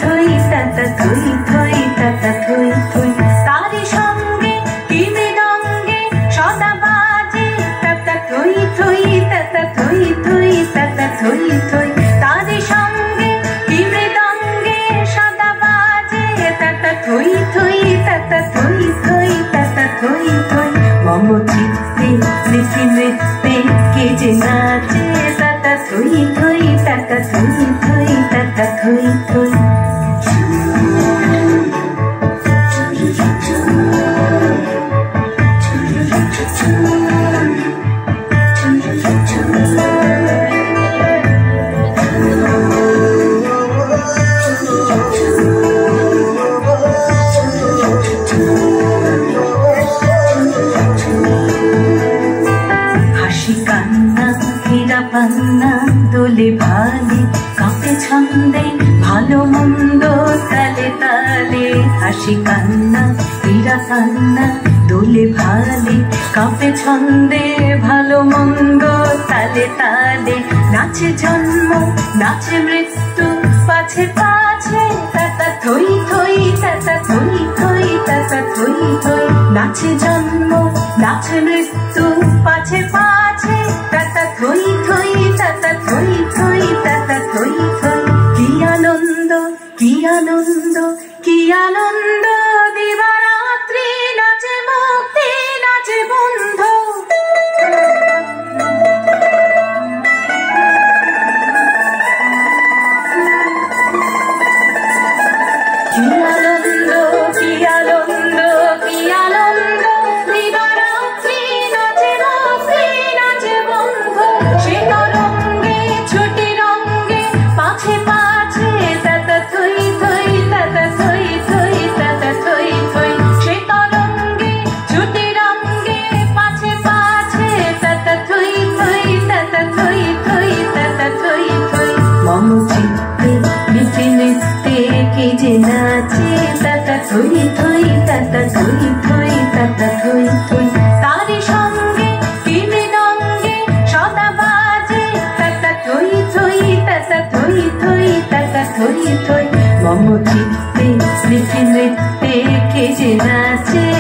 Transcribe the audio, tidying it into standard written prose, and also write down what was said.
থই তাতা থই থই তাতা থই থই তারি সঙ্গে কি মৃদঙ্গে সদা বাজে তাতা থই থই তাতা থই থই তাতা থই থই তারি সঙ্গে কি মৃদঙ্গে সদা বাজে তাতা থই থই তাতা থই থই তাতা থই থই মম চিত্তে স্মৃতি নৃত্যে কে যে নাচে তাতা থই থই তাতা থই থই তাতা থই থই পান্না দোলে ভালে কাঁপে ছন্দে ভালো মন্দ তালে তালে হাসি কান্না হীরা পান্না দোলে ভালে কাঁপে ছন্দে ভালো মন্দ তালে তালে নাচে জন্ম নাচে মৃত্যু পাছে পাছে তাতা থই থই তাতা থই থই তাতা থই থই নাচে জন্ম নাচে মৃত্যু পাছে পাছে তাতা থই থই তাতা থই থই তাতা থই থই কি আনন্দ কি আনন্দ কি আনন্দ দিবারাত্রি নাচে মুক্তি নাচে বন্ধ কি আনন্দ কি আনন্দ কি আনন্দ দিবারাত্রি নাচে মুক্তি নাচে বন্ধ সে তরঙ্গে ছুটি রঙ্গে পাছে পাছে তাতা থই থই তাতা থই থই তাতা থই থই সে তরঙ্গে ছুটি রঙ্গে পাছে পাছে তাতা থই থই তাতা থই থই তাতা থই থই মম চিত্তে নিতে নিতে কে যে নাচে তাতা থই থই তাতা থই থই তাতা থই থই তারি সঙ্গে কি মৃদঙ্গে সদা বাজে তাতা থই থই তাতা থই থই তাতা থই থই মম চিত্তে স্মৃতি নৃত্যে কে যে নাচে